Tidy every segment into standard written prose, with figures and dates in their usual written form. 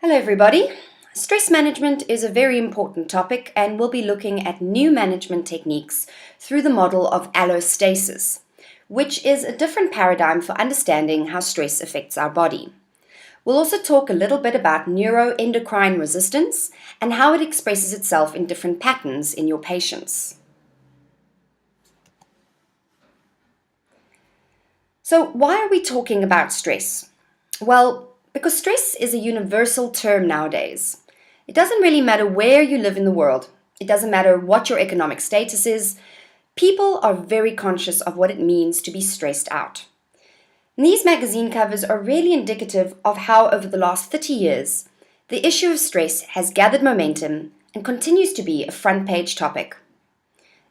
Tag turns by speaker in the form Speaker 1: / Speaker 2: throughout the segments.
Speaker 1: Hello everybody. Stress management is a very important topic and we'll be looking at new management techniques through the model of allostasis, which is a different paradigm for understanding how stress affects our body. We'll also talk a little bit about neuroendocrine resistance and how it expresses itself in different patterns in your patients. So why are we talking about stress? Well, because stress is a universal term nowadays. It doesn't really matter where you live in the world. It doesn't matter what your economic status is. People are very conscious of what it means to be stressed out. And these magazine covers are really indicative of how over the last 30 years, the issue of stress has gathered momentum and continues to be a front-page topic.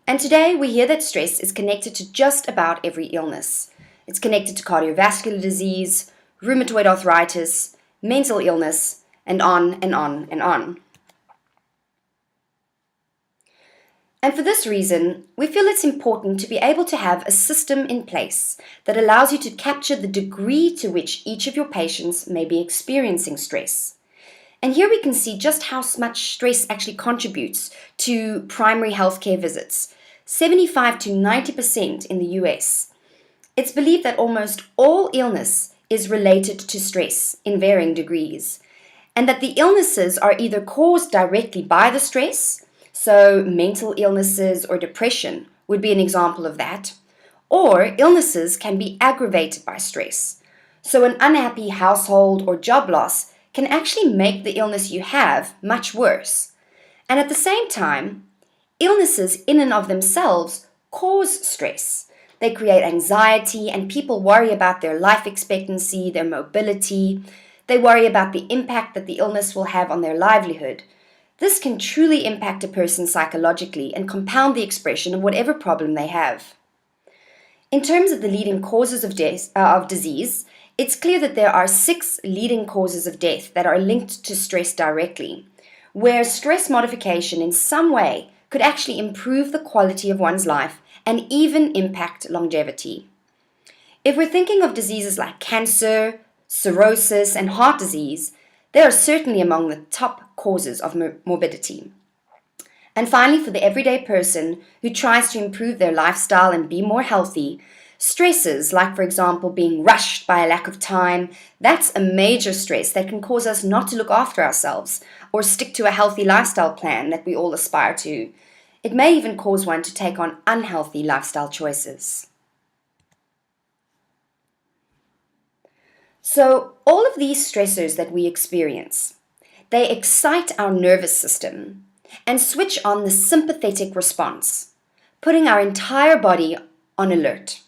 Speaker 1: And today we hear that stress is connected to just about every illness. It's connected to cardiovascular disease, rheumatoid arthritis, mental illness, and on and on and on. And for this reason, we feel it's important to be able to have a system in place that allows you to capture the degree to which each of your patients may be experiencing stress. And here we can see just how much stress actually contributes to primary healthcare visits, 75 to 90% in the US. It's believed that almost all illness is related to stress in varying degrees, and that the illnesses are either caused directly by the stress, so mental illnesses or depression would be an example of that, or illnesses can be aggravated by stress. So an unhappy household or job loss can actually make the illness you have much worse. And at the same time, illnesses in and of themselves cause stress. They create anxiety and people worry about their life expectancy, their mobility. They worry about the impact that the illness will have on their livelihood. This can truly impact a person psychologically and compound the expression of whatever problem they have. In terms of the leading causes of disease, it's clear that there are 6 leading causes of death that are linked to stress directly, where stress modification in some way could actually improve the quality of one's life and even impact longevity. If we're thinking of diseases like cancer, cirrhosis, and heart disease, they are certainly among the top causes of morbidity. And finally, for the everyday person who tries to improve their lifestyle and be more healthy, stresses like, for example, being rushed by a lack of time, that's a major stress that can cause us not to look after ourselves or stick to a healthy lifestyle plan that we all aspire to. It may even cause one to take on unhealthy lifestyle choices. So all of these stressors that we experience, they excite our nervous system and switch on the sympathetic response, putting our entire body on alert.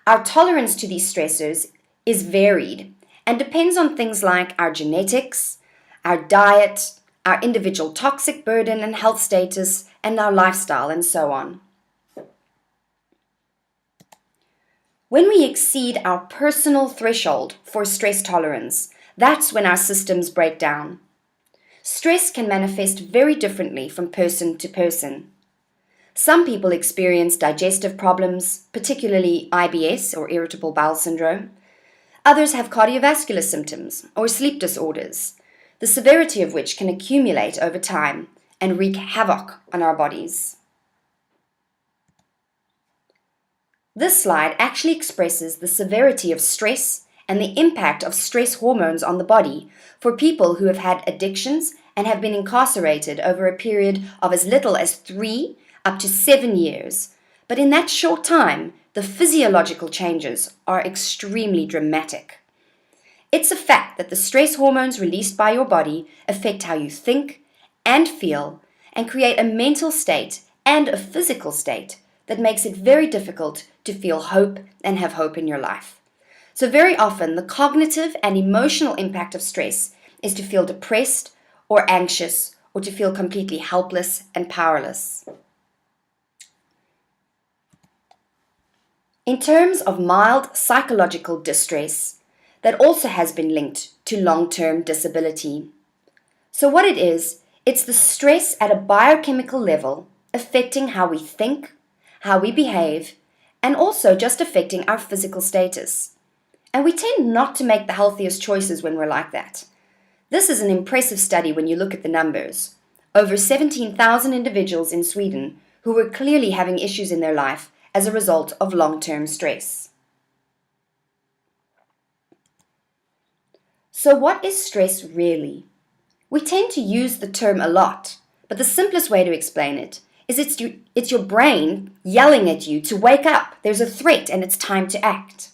Speaker 1: Our tolerance to these stressors is varied and depends on things like our genetics, our diet, our individual toxic burden and health status, and our lifestyle, and so on. When we exceed our personal threshold for stress tolerance, that's when our systems break down. Stress can manifest very differently from person to person. Some people experience digestive problems, particularly IBS or irritable bowel syndrome. Others have cardiovascular symptoms or sleep disorders, the severity of which can accumulate over time and wreak havoc on our bodies. This slide actually expresses the severity of stress and the impact of stress hormones on the body for people who have had addictions and have been incarcerated over a period of as little as 3 up to 7 years. But in that short time, the physiological changes are extremely dramatic. It's a fact that the stress hormones released by your body affect how you think and feel and create a mental state and a physical state that makes it very difficult to feel hope and have hope in your life. So very often the cognitive and emotional impact of stress is to feel depressed or anxious or to feel completely helpless and powerless. In terms of mild psychological distress, that also has been linked to long-term disability. So what it is, it's the stress at a biochemical level affecting how we think, how we behave, and also just affecting our physical status. And we tend not to make the healthiest choices when we're like that. This is an impressive study when you look at the numbers. Over 17,000 individuals in Sweden who were clearly having issues in their life as a result of long-term stress. So what is stress really? We tend to use the term a lot, but the simplest way to explain it is it's your brain yelling at you to wake up. There's a threat and it's time to act.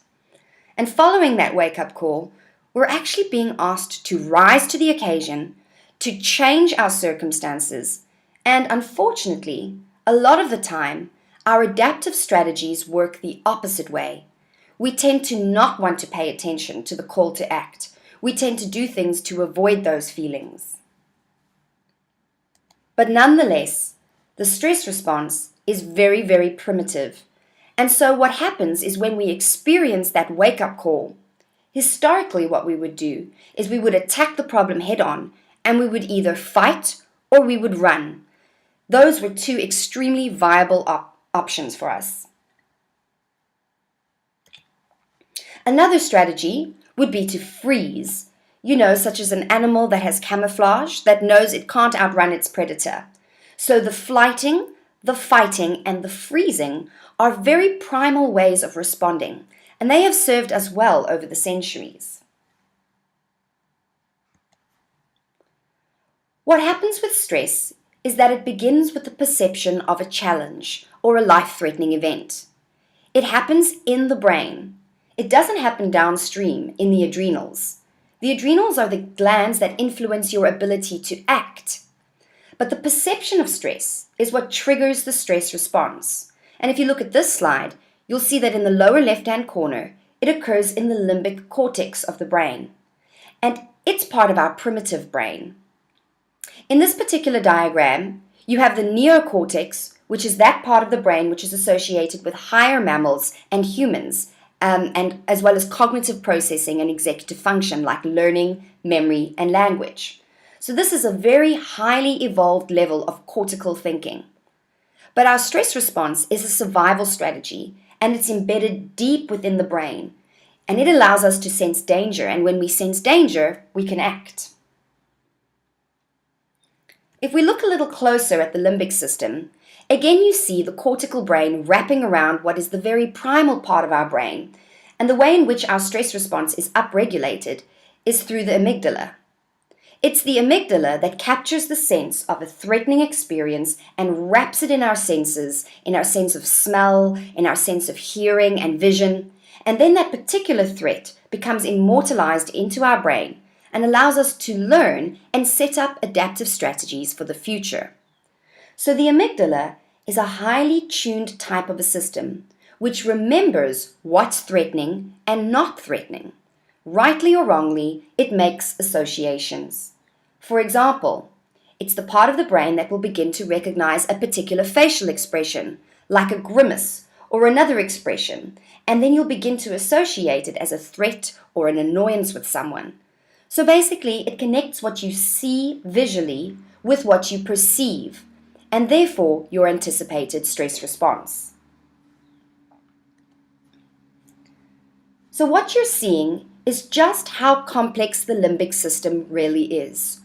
Speaker 1: And following that wake-up call, we're actually being asked to rise to the occasion, to change our circumstances, and unfortunately, a lot of the time, our adaptive strategies work the opposite way. We tend to not want to pay attention to the call to act. We tend to do things to avoid those feelings. But nonetheless, the stress response is very, very primitive. And so what happens is when we experience that wake-up call, historically what we would do is we would attack the problem head-on, and we would either fight or we would run. Those were two extremely viable options for us. Another strategy would be to freeze, such as an animal that has camouflage that knows it can't outrun its predator. So the flighting, the fighting, and the freezing are very primal ways of responding, and they have served us well over the centuries. What happens with stress is that it begins with the perception of a challenge or a life-threatening event. It happens in the brain. It doesn't happen downstream in the adrenals. The adrenals are the glands that influence your ability to act. But the perception of stress is what triggers the stress response. And if you look at this slide, you'll see that in the lower left-hand corner, it occurs in the limbic cortex of the brain. And it's part of our primitive brain. In this particular diagram, you have the neocortex, which is that part of the brain which is associated with higher mammals and humans, and as well as cognitive processing and executive function like learning, memory, and language. So this is a very highly evolved level of cortical thinking. But our stress response is a survival strategy, and it's embedded deep within the brain, and it allows us to sense danger, and when we sense danger, we can act. If we look a little closer at the limbic system, again you see the cortical brain wrapping around what is the very primal part of our brain, and the way in which our stress response is upregulated is through the amygdala. It's the amygdala that captures the sense of a threatening experience and wraps it in our senses, in our sense of smell, in our sense of hearing and vision, and then that particular threat becomes immortalized into our brain and allows us to learn and set up adaptive strategies for the future. So the amygdala is a highly tuned type of a system which remembers what's threatening and not threatening. Rightly or wrongly, it makes associations. For example, it's the part of the brain that will begin to recognize a particular facial expression, like a grimace or another expression, and then you'll begin to associate it as a threat or an annoyance with someone. So basically, it connects what you see visually with what you perceive, and therefore your anticipated stress response. So what you're seeing is just how complex the limbic system really is.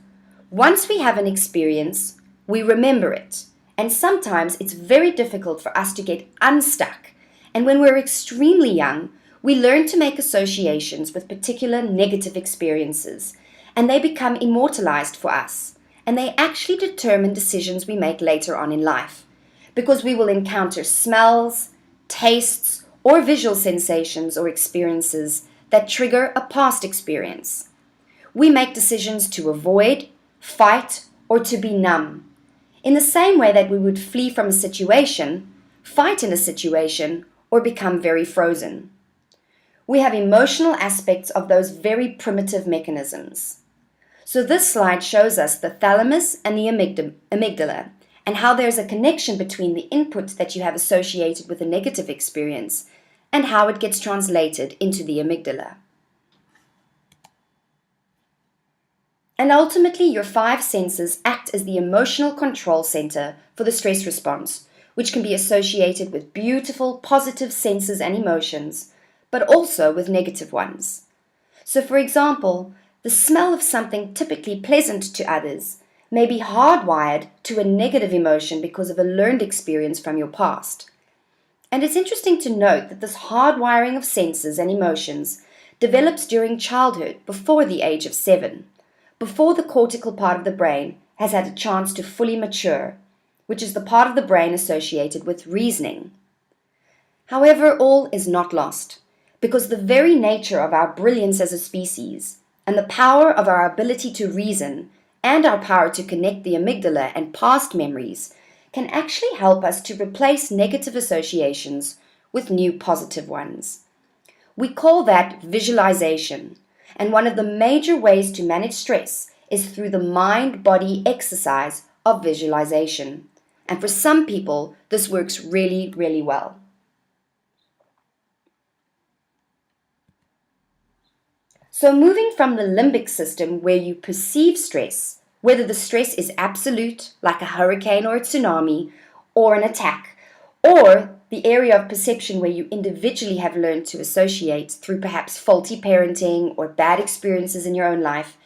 Speaker 1: Once we have an experience, we remember it, and sometimes it's very difficult for us to get unstuck. And when we're extremely young, we learn to make associations with particular negative experiences, and they become immortalized for us, and they actually determine decisions we make later on in life, because we will encounter smells, tastes, or visual sensations or experiences that trigger a past experience. We make decisions to avoid, fight, or to be numb. In the same way that we would flee from a situation, fight in a situation, or become very frozen. We have emotional aspects of those very primitive mechanisms. So this slide shows us the thalamus and the amygdala, and how there's a connection between the input that you have associated with a negative experience and how it gets translated into the amygdala. And ultimately, your 5 senses act as the emotional control center for the stress response, which can be associated with beautiful, positive senses and emotions, but also with negative ones. So for example, The smell of something typically pleasant to others may be hardwired to a negative emotion because of a learned experience from your past. And it's interesting to note that this hardwiring of senses and emotions develops during childhood before the age of 7, before the cortical part of the brain has had a chance to fully mature, which is the part of the brain associated with reasoning. However, all is not lost, because the very nature of our brilliance as a species, and the power of our ability to reason, and our power to connect the amygdala and past memories, can actually help us to replace negative associations with new positive ones. We call that visualization, and one of the major ways to manage stress is through the mind-body exercise of visualization. And for some people, this works really, really well. So moving from the limbic system where you perceive stress, whether the stress is absolute, like a hurricane or a tsunami, or an attack, or the area of perception where you individually have learned to associate through perhaps faulty parenting or bad experiences in your own life,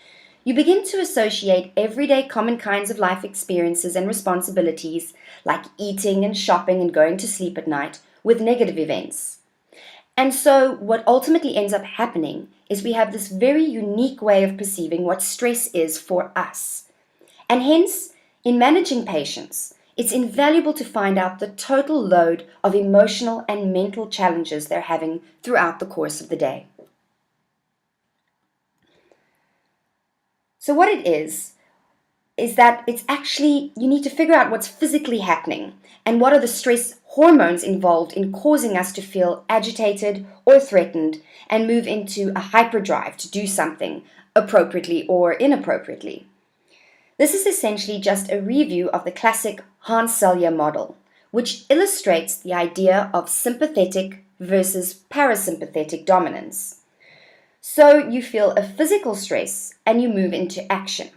Speaker 1: you begin to associate everyday common kinds of life experiences and responsibilities, like eating and shopping and going to sleep at night, with negative events. And so what ultimately ends up happening is we have this very unique way of perceiving what stress is for us. And hence, in managing patients, it's invaluable to find out the total load of emotional and mental challenges they're having throughout the course of the day. So what it is that it's actually, you need to figure out what's physically happening and what are the stress hormones involved in causing us to feel agitated or threatened and move into a hyperdrive to do something appropriately or inappropriately. This is essentially just a review of the classic Hans Selye model, which illustrates the idea of sympathetic versus parasympathetic dominance. So you feel a physical stress and you move into action.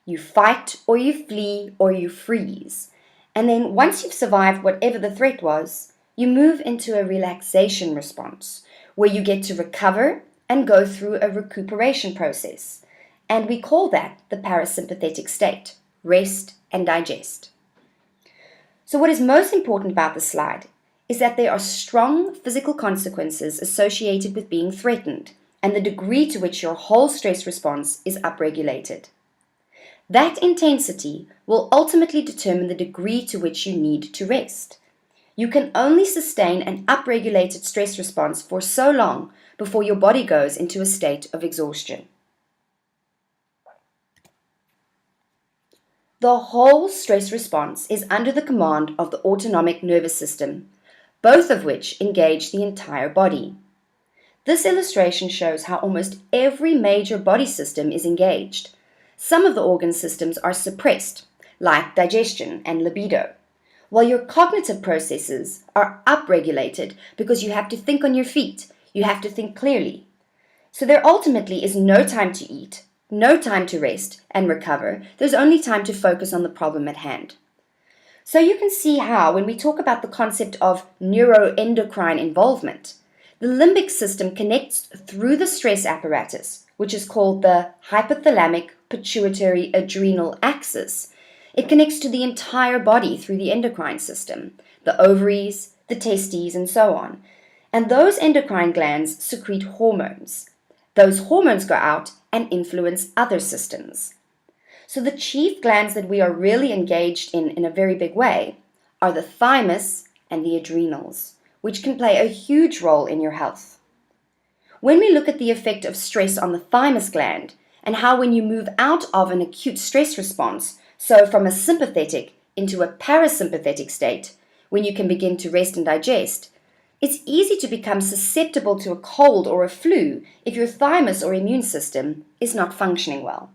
Speaker 1: You fight or you flee or you freeze. And then once you've survived whatever the threat was, you move into a relaxation response where you get to recover and go through a recuperation process. And we call that the parasympathetic state, rest and digest. So what is most important about this slide is that there are strong physical consequences associated with being threatened and the degree to which your whole stress response is upregulated. That intensity will ultimately determine the degree to which you need to rest. You can only sustain an upregulated stress response for so long before your body goes into a state of exhaustion. The whole stress response is under the command of the autonomic nervous system, both of which engage the entire body. This illustration shows how almost every major body system is engaged. Some of the organ systems are suppressed, like digestion and libido, while your cognitive processes are upregulated because you have to think on your feet, you have to think clearly. So there ultimately is no time to eat, no time to rest and recover. There's only time to focus on the problem at hand. So you can see how, when we talk about the concept of neuroendocrine involvement, the limbic system connects through the stress apparatus, which is called the hypothalamic pituitary adrenal axis. It connects to the entire body through the endocrine system, the ovaries, the testes, and so on. And those endocrine glands secrete hormones. Those hormones go out and influence other systems. So the chief glands that we are really engaged in a very big way are the thymus and the adrenals, which can play a huge role in your health. When we look at the effect of stress on the thymus gland and how when you move out of an acute stress response, so from a sympathetic into a parasympathetic state, when you can begin to rest and digest, it's easy to become susceptible to a cold or a flu if your thymus or immune system is not functioning well.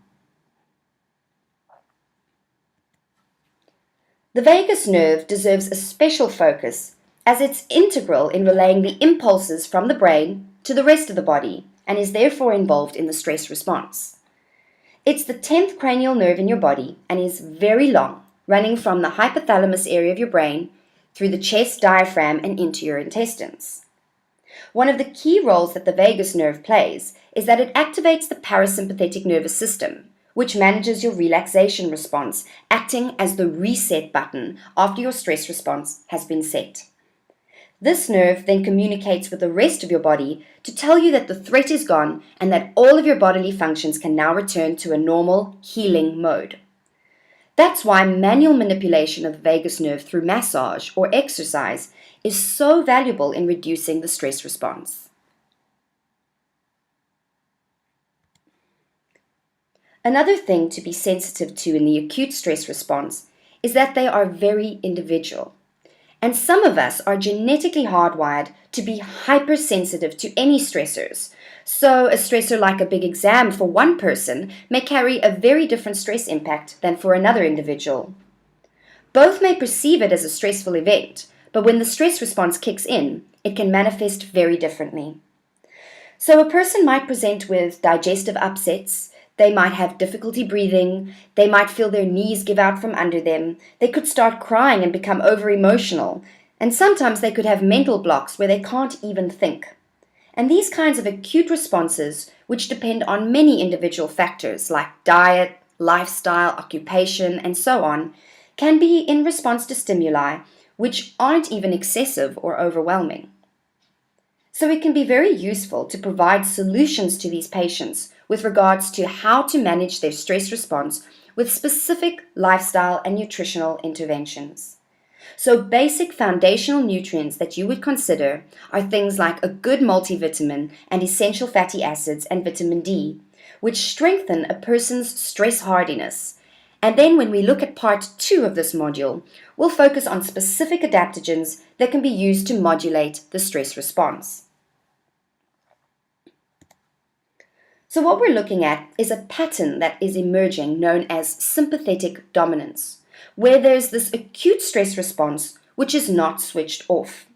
Speaker 1: The vagus nerve deserves a special focus as it's integral in relaying the impulses from the brain to the rest of the body and is therefore involved in the stress response. It's the 10th cranial nerve in your body and is very long, running from the hypothalamus area of your brain through the chest diaphragm and into your intestines. One of the key roles that the vagus nerve plays is that it activates the parasympathetic nervous system, which manages your relaxation response, acting as the reset button after your stress response has been set. This nerve then communicates with the rest of your body to tell you that the threat is gone and that all of your bodily functions can now return to a normal, healing mode. That's why manual manipulation of the vagus nerve through massage or exercise is so valuable in reducing the stress response. Another thing to be sensitive to in the acute stress response is that they are very individual. And some of us are genetically hardwired to be hypersensitive to any stressors. So a stressor like a big exam for one person may carry a very different stress impact than for another individual. Both may perceive it as a stressful event, but when the stress response kicks in, it can manifest very differently. So a person might present with digestive upsets. They might have difficulty breathing, they might feel their knees give out from under them, they could start crying and become over-emotional, and sometimes they could have mental blocks where they can't even think. And these kinds of acute responses, which depend on many individual factors like diet, lifestyle, occupation, and so on, can be in response to stimuli which aren't even excessive or overwhelming. So it can be very useful to provide solutions to these patients with regards to how to manage their stress response with specific lifestyle and nutritional interventions. So basic foundational nutrients that you would consider are things like a good multivitamin and essential fatty acids and vitamin D, which strengthen a person's stress hardiness. And then when we look at part 2 of this module, we'll focus on specific adaptogens that can be used to modulate the stress response. So what we're looking at is a pattern that is emerging known as sympathetic dominance, where there's this acute stress response which is not switched off.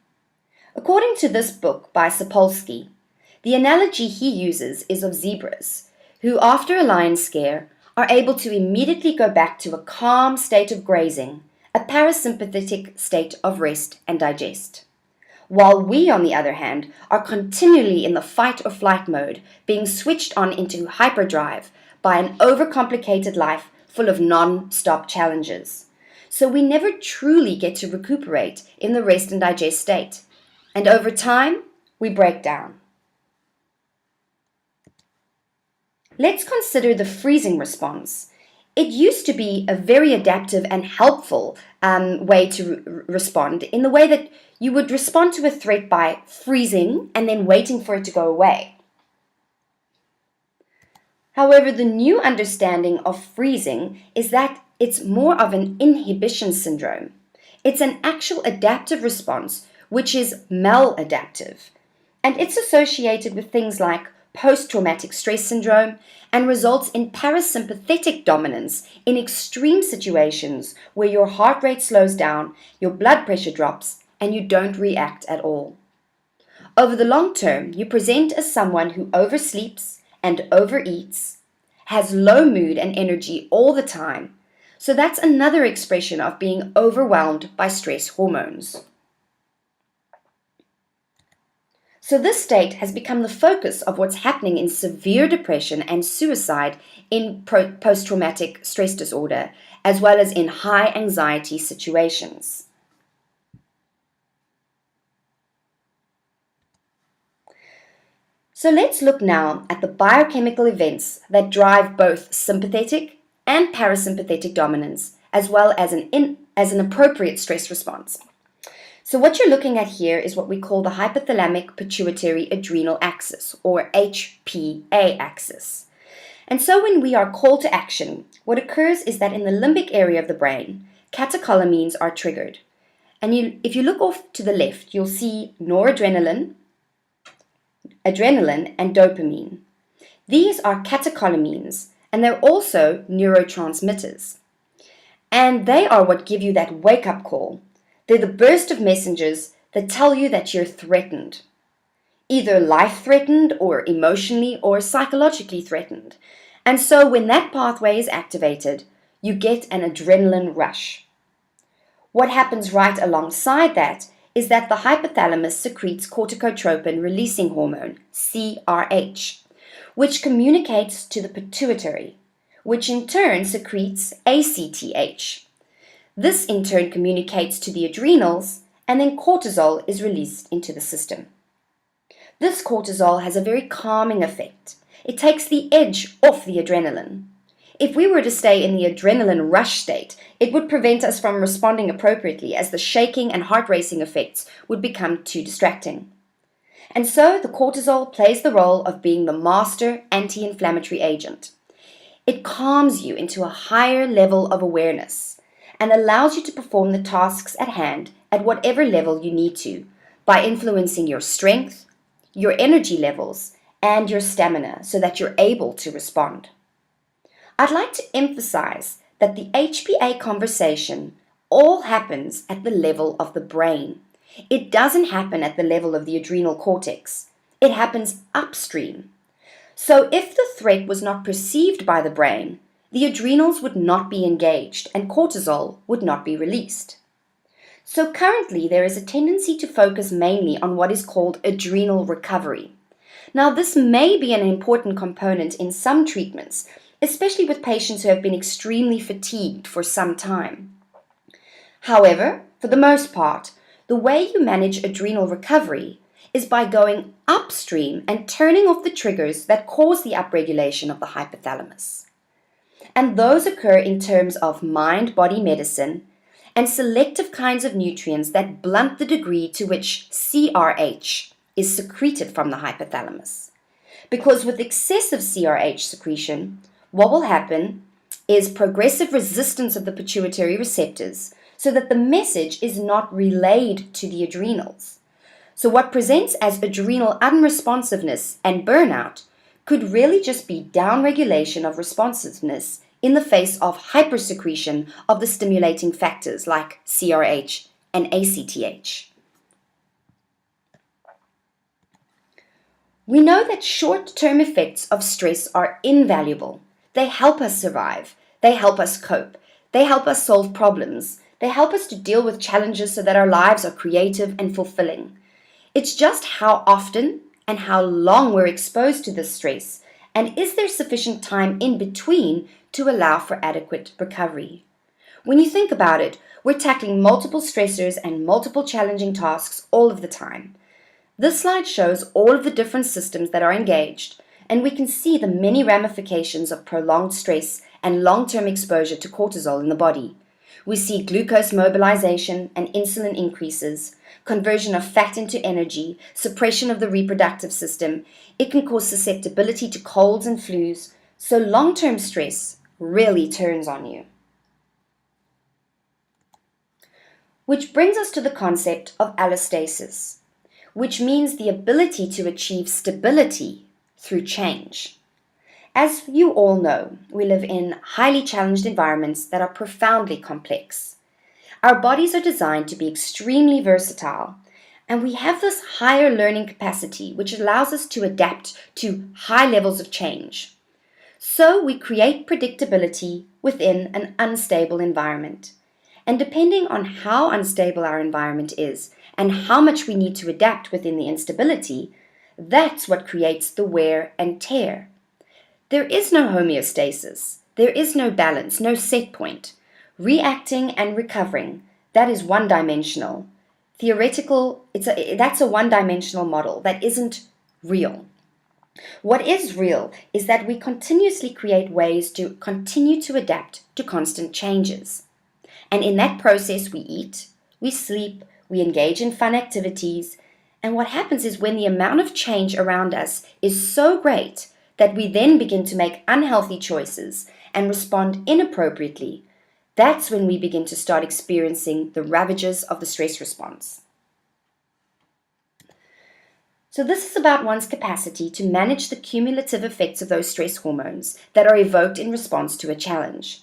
Speaker 1: According to this book by Sapolsky, the analogy he uses is of zebras, who after a lion scare are able to immediately go back to a calm state of grazing, a parasympathetic state of rest and digest. While we, on the other hand, are continually in the fight or flight mode, being switched on into hyperdrive by an overcomplicated life full of non-stop challenges. So we never truly get to recuperate in the rest and digest state. And over time, we break down. Let's consider the freezing response. It used to be a very adaptive and helpful way to respond, in the way that you would respond to a threat by freezing and then waiting for it to go away. However, the new understanding of freezing is that it's more of an inhibition syndrome. It's an actual adaptive response which is maladaptive, and it's associated with things like post-traumatic stress syndrome and results in parasympathetic dominance in extreme situations where your heart rate slows down, your blood pressure drops, and you don't react at all. Over the long term, you present as someone who oversleeps and overeats, has low mood and energy all the time. So that's another expression of being overwhelmed by stress hormones. So this state has become the focus of what's happening in severe depression and suicide in post-traumatic stress disorder, as well as in high anxiety situations. So let's look now at the biochemical events that drive both sympathetic and parasympathetic dominance, as well as an appropriate stress response. So what you're looking at here is what we call the hypothalamic pituitary adrenal axis, or HPA axis. And so when we are called to action, what occurs is that in the limbic area of the brain, catecholamines are triggered. And if you look off to the left, you'll see noradrenaline, adrenaline, and dopamine. These are catecholamines, and they're also neurotransmitters. And they are what give you that wake-up call. They're the burst of messengers that tell you that you're threatened, either life-threatened or emotionally or psychologically threatened. And so when that pathway is activated, you get an adrenaline rush. What happens right alongside that is that the hypothalamus secretes corticotropin-releasing hormone, CRH, which communicates to the pituitary, which in turn secretes ACTH. This in turn communicates to the adrenals, and then cortisol is released into the system. This cortisol has a very calming effect. It takes the edge off the adrenaline. If we were to stay in the adrenaline rush state, it would prevent us from responding appropriately, as the shaking and heart racing effects would become too distracting. And so the cortisol plays the role of being the master anti-inflammatory agent. It calms you into a higher level of awareness and allows you to perform the tasks at hand at whatever level you need to, by influencing your strength, your energy levels, and your stamina so that you're able to respond. I'd like to emphasize that the HPA conversation all happens at the level of the brain. It doesn't happen at the level of the adrenal cortex. It happens upstream. So if the threat was not perceived by the brain, the adrenals would not be engaged and cortisol would not be released. So currently there is a tendency to focus mainly on what is called adrenal recovery. Now this may be an important component in some treatments, especially with patients who have been extremely fatigued for some time. However, for the most part, the way you manage adrenal recovery is by going upstream and turning off the triggers that cause the upregulation of the hypothalamus. And those occur in terms of mind-body medicine and selective kinds of nutrients that blunt the degree to which CRH is secreted from the hypothalamus. Because with excessive CRH secretion, what will happen is progressive resistance of the pituitary receptors so that the message is not relayed to the adrenals. So what presents as adrenal unresponsiveness and burnout could really just be downregulation of responsiveness in the face of hypersecretion of the stimulating factors like CRH and ACTH. We know that short-term effects of stress are invaluable. They help us survive. They help us cope. They help us solve problems. They help us to deal with challenges so that our lives are creative and fulfilling. It's just how often and how long we're exposed to this stress, and is there sufficient time in between to allow for adequate recovery? When you think about it, we're tackling multiple stressors and multiple challenging tasks all of the time. This slide shows all of the different systems that are engaged, and we can see the many ramifications of prolonged stress and long-term exposure to cortisol in the body. We see glucose mobilization and insulin increases, conversion of fat into energy, suppression of the reproductive system. It can cause susceptibility to colds and flus, so long-term stress really turns on you. Which brings us to the concept of allostasis, which means the ability to achieve stability through change. As you all know, we live in highly challenged environments that are profoundly complex. Our bodies are designed to be extremely versatile, and we have this higher learning capacity which allows us to adapt to high levels of change. So we create predictability within an unstable environment. And depending on how unstable our environment is and how much we need to adapt within the instability, that's what creates the wear and tear. There is no homeostasis. There is no balance, no set point. Reacting and recovering, that is one-dimensional. Theoretical, that's a one-dimensional model that isn't real. What is real is that we continuously create ways to continue to adapt to constant changes. And in that process, we eat, we sleep, we engage in fun activities, and what happens is when the amount of change around us is so great that we then begin to make unhealthy choices and respond inappropriately, that's when we begin to start experiencing the ravages of the stress response. So this is about one's capacity to manage the cumulative effects of those stress hormones that are evoked in response to a challenge.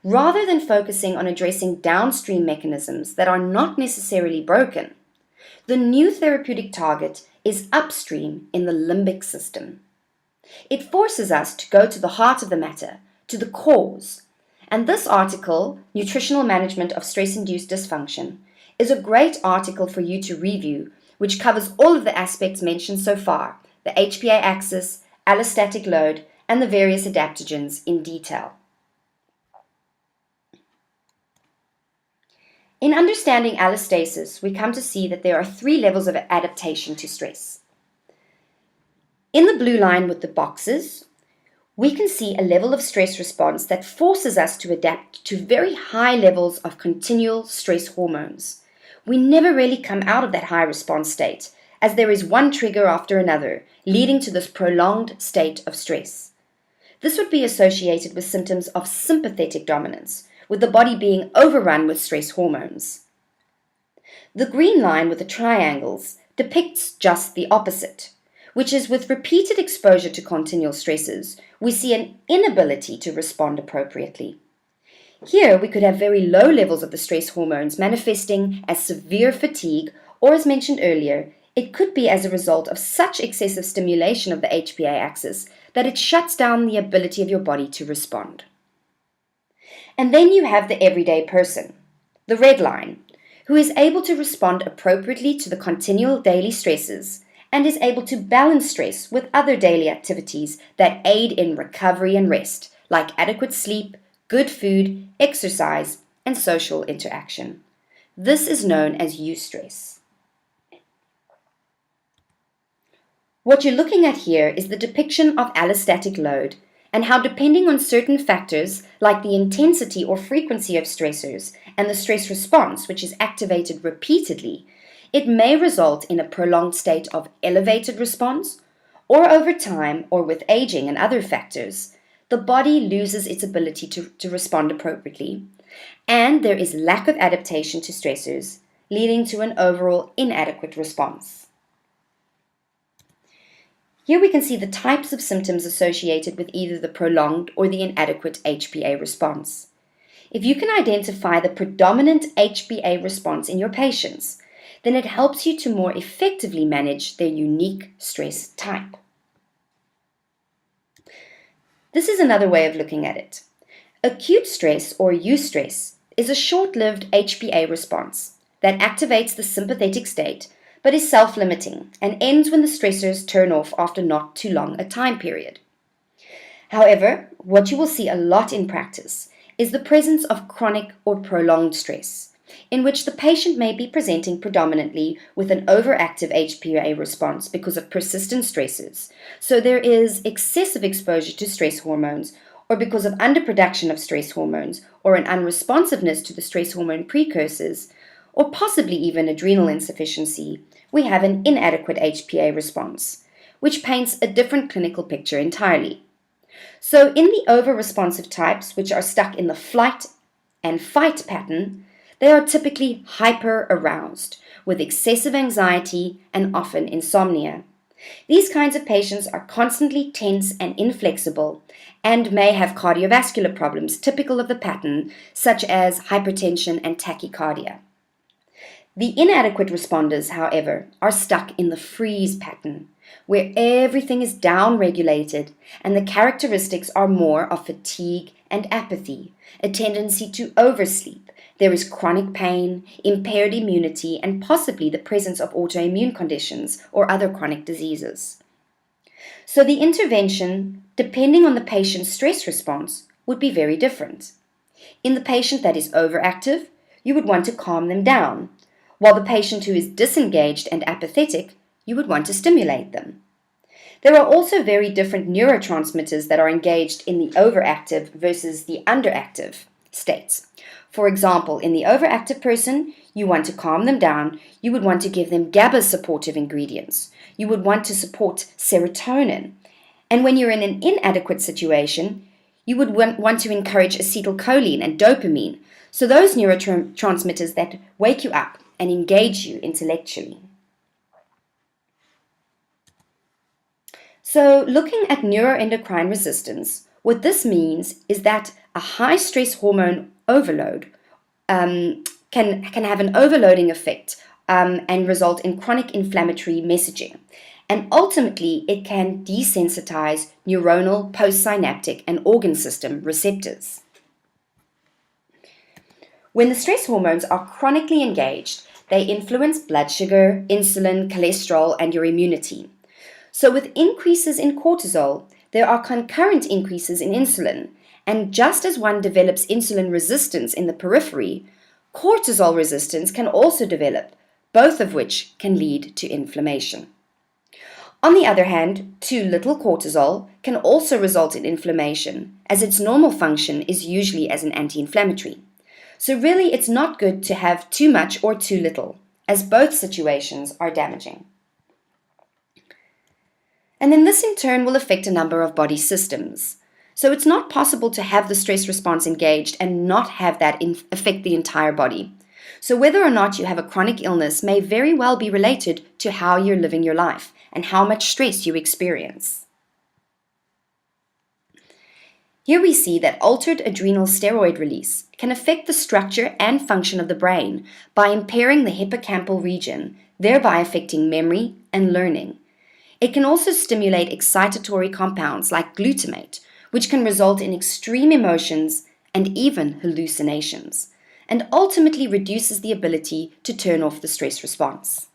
Speaker 1: Rather than focusing on addressing downstream mechanisms that are not necessarily broken, the new therapeutic target is upstream in the limbic system. It forces us to go to the heart of the matter, to the cause. And this article, Nutritional Management of Stress-Induced Dysfunction, is a great article for you to review, which covers all of the aspects mentioned so far, the HPA axis, allostatic load, and the various adaptogens in detail. In understanding allostasis, we come to see that there are 3 levels of adaptation to stress. In the blue line with the boxes, we can see a level of stress response that forces us to adapt to very high levels of continual stress hormones. We never really come out of that high response state, as there is one trigger after another, leading to this prolonged state of stress. This would be associated with symptoms of sympathetic dominance, with the body being overrun with stress hormones. The green line with the triangles depicts just the opposite, which is with repeated exposure to continual stresses, we see an inability to respond appropriately. Here, we could have very low levels of the stress hormones manifesting as severe fatigue, or as mentioned earlier, it could be as a result of such excessive stimulation of the HPA axis that it shuts down the ability of your body to respond. And then you have the everyday person, the red line, who is able to respond appropriately to the continual daily stresses and is able to balance stress with other daily activities that aid in recovery and rest, like adequate sleep, good food, exercise, and social interaction. This is known as eustress. What you're looking at here is the depiction of allostatic load and how, depending on certain factors like the intensity or frequency of stressors and the stress response, which is activated repeatedly, it may result in a prolonged state of elevated response, or over time, or with aging and other factors, the body loses its ability to respond appropriately, and there is lack of adaptation to stressors, leading to an overall inadequate response. Here we can see the types of symptoms associated with either the prolonged or the inadequate HPA response. If you can identify the predominant HPA response in your patients, then it helps you to more effectively manage their unique stress type. This is another way of looking at it. Acute stress, or eustress, is a short-lived HPA response that activates the sympathetic state but is self-limiting and ends when the stressors turn off after not too long a time period. However, what you will see a lot in practice is the presence of chronic or prolonged stress, in which the patient may be presenting predominantly with an overactive HPA response because of persistent stresses, so there is excessive exposure to stress hormones, or because of underproduction of stress hormones, or an unresponsiveness to the stress hormone precursors, or possibly even adrenal insufficiency, we have an inadequate HPA response, which paints a different clinical picture entirely. So in the over-responsive types, which are stuck in the flight and fight pattern, they are typically hyper-aroused, with excessive anxiety and often insomnia. These kinds of patients are constantly tense and inflexible and may have cardiovascular problems typical of the pattern, such as hypertension and tachycardia. The inadequate responders, however, are stuck in the freeze pattern, where everything is down-regulated and the characteristics are more of fatigue and apathy, a tendency to oversleep. There is chronic pain, impaired immunity, and possibly the presence of autoimmune conditions or other chronic diseases. So the intervention, depending on the patient's stress response, would be very different. In the patient that is overactive, you would want to calm them down, while the patient who is disengaged and apathetic, you would want to stimulate them. There are also very different neurotransmitters that are engaged in the overactive versus the underactive states. For example, in the overactive person, you want to calm them down, you would want to give them GABA supportive ingredients, you would want to support serotonin, and when you're in an inadequate situation, you would want to encourage acetylcholine and dopamine, so those neurotransmitters that wake you up and engage you intellectually. So looking at neuroendocrine resistance, what this means is that a high stress hormone overload can have an overloading effect and result in chronic inflammatory messaging. And ultimately, it can desensitize neuronal, postsynaptic, and organ system receptors. When the stress hormones are chronically engaged, They influence blood sugar, insulin, cholesterol, and your immunity. So with increases in cortisol, there are concurrent increases in insulin, and just as one develops insulin resistance in the periphery, cortisol resistance can also develop, both of which can lead to inflammation. On the other hand, too little cortisol can also result in inflammation, as its normal function is usually as an anti-inflammatory. So really, it's not good to have too much or too little, as both situations are damaging. And then this in turn will affect a number of body systems. So it's not possible to have the stress response engaged and not have that affect the entire body. So whether or not you have a chronic illness may very well be related to how you're living your life and how much stress you experience. Here we see that altered adrenal steroid release can affect the structure and function of the brain by impairing the hippocampal region, thereby affecting memory and learning. It can also stimulate excitatory compounds like glutamate, which can result in extreme emotions and even hallucinations, and ultimately reduces the ability to turn off the stress response.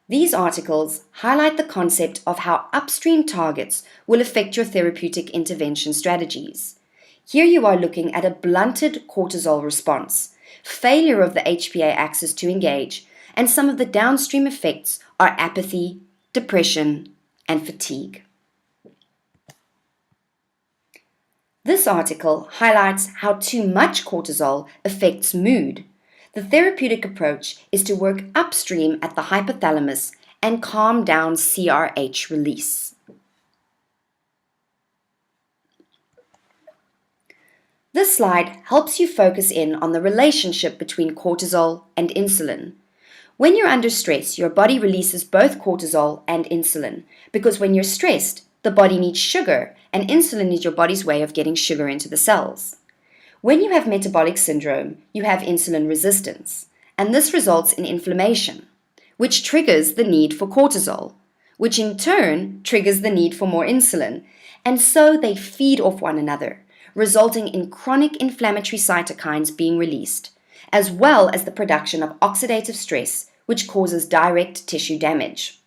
Speaker 1: These articles highlight the concept of how upstream targets will affect your therapeutic intervention strategies. Here you are looking at a blunted cortisol response, failure of the HPA axis to engage, and some of the downstream effects are apathy, depression, and fatigue. This article highlights how too much cortisol affects mood. The therapeutic approach is to work upstream at the hypothalamus and calm down CRH release. This slide helps you focus in on the relationship between cortisol and insulin. When you're under stress, your body releases both cortisol and insulin, because when you're stressed, the body needs sugar, and insulin is your body's way of getting sugar into the cells. When you have metabolic syndrome, you have insulin resistance, and this results in inflammation, which triggers the need for cortisol, which in turn triggers the need for more insulin, and so they feed off one another, resulting in chronic inflammatory cytokines being released, as well as the production of oxidative stress, which causes direct tissue damage.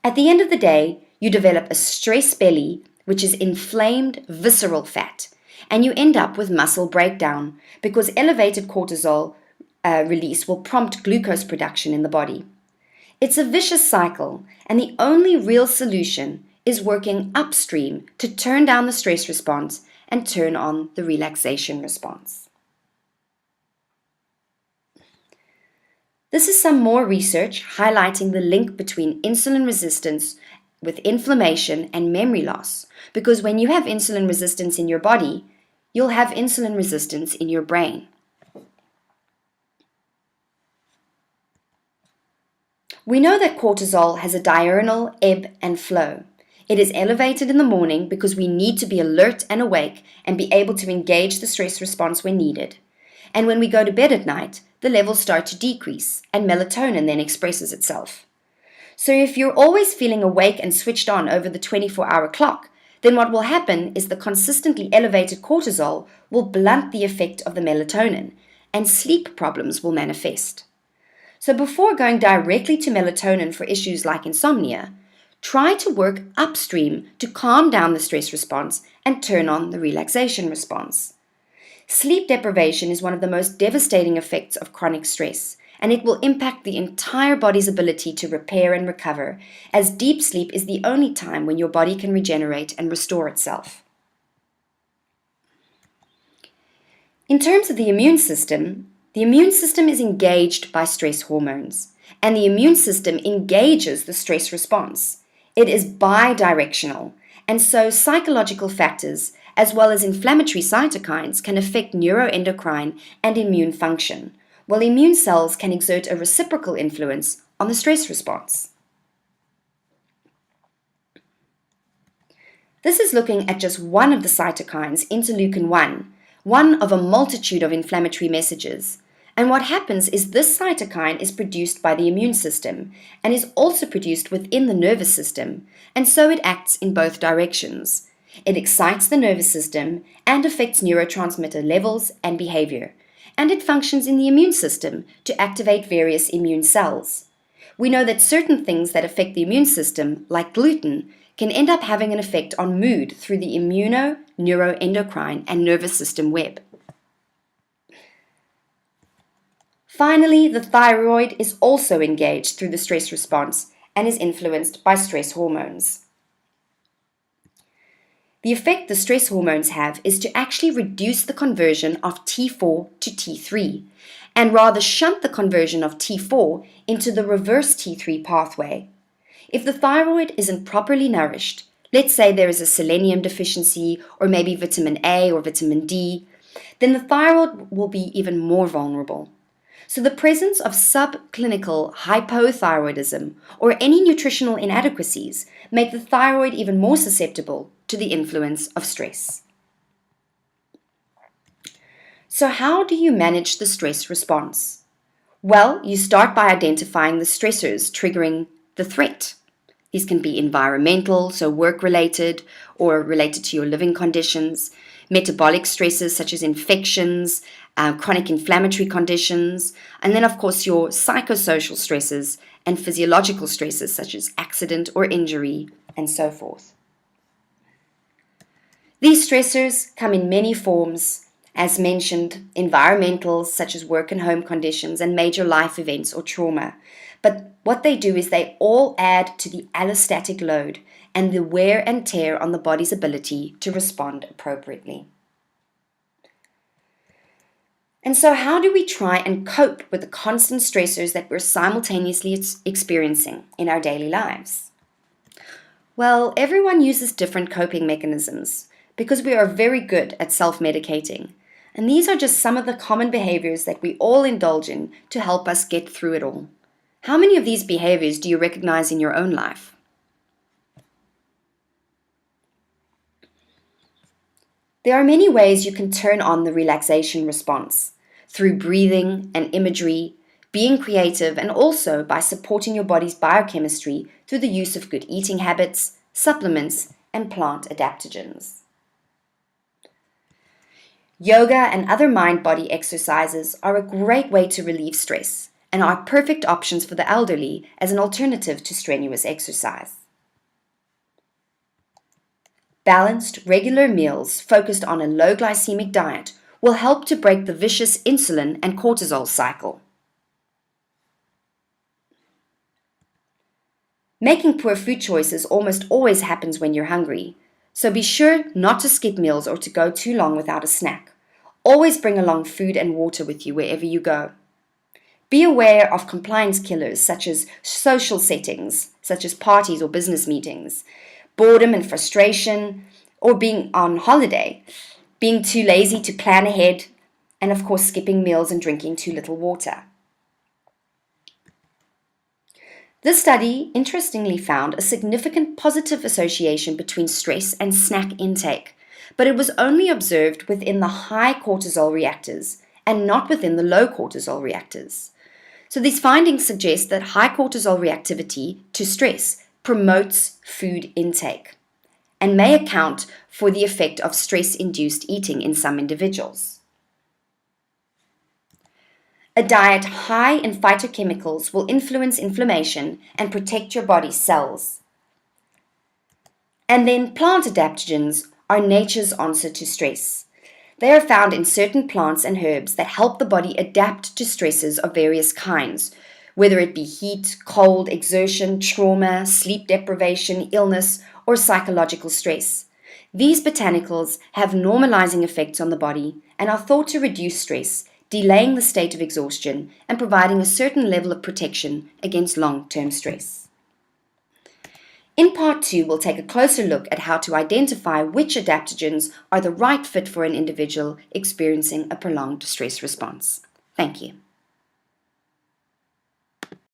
Speaker 1: At the end of the day, you develop a stress belly, which is inflamed visceral fat, and you end up with muscle breakdown because elevated cortisol release will prompt glucose production in the body. It's a vicious cycle, and the only real solution is working upstream to turn down the stress response and turn on the relaxation response. This is some more research highlighting the link between insulin resistance with inflammation and memory loss, because when you have insulin resistance in your body, you'll have insulin resistance in your brain. We know that cortisol has a diurnal ebb and flow. It is elevated in the morning because we need to be alert and awake and be able to engage the stress response when needed. And when we go to bed at night, the levels start to decrease, and melatonin then expresses itself. So if you're always feeling awake and switched on over the 24-hour clock, then what will happen is the consistently elevated cortisol will blunt the effect of the melatonin, and sleep problems will manifest. So before going directly to melatonin for issues like insomnia, try to work upstream to calm down the stress response and turn on the relaxation response. Sleep deprivation is one of the most devastating effects of chronic stress, and it will impact the entire body's ability to repair and recover, as deep sleep is the only time when your body can regenerate and restore itself. In terms of the immune system is engaged by stress hormones, and the immune system engages the stress response. It is bidirectional, and so psychological factors as well as inflammatory cytokines can affect neuroendocrine and immune function, while immune cells can exert a reciprocal influence on the stress response. This is looking at just one of the cytokines, interleukin-1, one of a multitude of inflammatory messages. And what happens is this cytokine is produced by the immune system and is also produced within the nervous system, and so it acts in both directions. It excites the nervous system and affects neurotransmitter levels and behavior. and it functions in the immune system to activate various immune cells. We know that certain things that affect the immune system, like gluten, can end up having an effect on mood through the immuno, neuroendocrine, and nervous system web. Finally, the thyroid is also engaged through the stress response and is influenced by stress hormones. The effect the stress hormones have is to actually reduce the conversion of T4 to T3, and rather shunt the conversion of T4 into the reverse T3 pathway. If the thyroid isn't properly nourished, let's say there is a selenium deficiency or maybe vitamin A or vitamin D, then the thyroid will be even more vulnerable. So the presence of subclinical hypothyroidism or any nutritional inadequacies make the thyroid even more susceptible to the influence of stress. So how do you manage the stress response? Well, you start by identifying the stressors triggering the threat. These can be environmental, so work-related or related to your living conditions, metabolic stresses such as infections, chronic inflammatory conditions, and then of course your psychosocial stresses and physiological stresses such as accident or injury, and so forth. These stressors come in many forms, as mentioned, environmental such as work and home conditions and major life events or trauma. But what they do is they all add to the allostatic load and the wear and tear on the body's ability to respond appropriately. And so how do we try and cope with the constant stressors that we're simultaneously experiencing in our daily lives? Well, everyone uses different coping mechanisms because we are very good at self-medicating. And these are just some of the common behaviors that we all indulge in to help us get through it all. How many of these behaviors do you recognize in your own life? There are many ways you can turn on the relaxation response, through breathing and imagery, being creative, and also by supporting your body's biochemistry through the use of good eating habits, supplements, and plant adaptogens. Yoga and other mind-body exercises are a great way to relieve stress and are perfect options for the elderly as an alternative to strenuous exercise. Balanced, regular meals focused on a low glycemic diet will help to break the vicious insulin and cortisol cycle. Making poor food choices almost always happens when you're hungry, so be sure not to skip meals or to go too long without a snack. Always bring along food and water with you wherever you go. Be aware of compliance killers such as social settings, such as parties or business meetings, boredom and frustration, or being on holiday, being too lazy to plan ahead, and of course skipping meals and drinking too little water. This study interestingly found a significant positive association between stress and snack intake, but it was only observed within the high cortisol reactors and not within the low cortisol reactors. So these findings suggest that high cortisol reactivity to stress promotes food intake and may account for the effect of stress-induced eating in some individuals. A diet high in phytochemicals will influence inflammation and protect your body's cells. And then plant adaptogens are nature's answer to stress. They are found in certain plants and herbs that help the body adapt to stresses of various kinds, whether it be heat, cold, exertion, trauma, sleep deprivation, illness, or psychological stress. These botanicals have normalizing effects on the body and are thought to reduce stress, delaying the state of exhaustion and providing a certain level of protection against long-term stress. In part 2, we'll take a closer look at how to identify which adaptogens are the right fit for an individual experiencing a prolonged stress response. Thank you.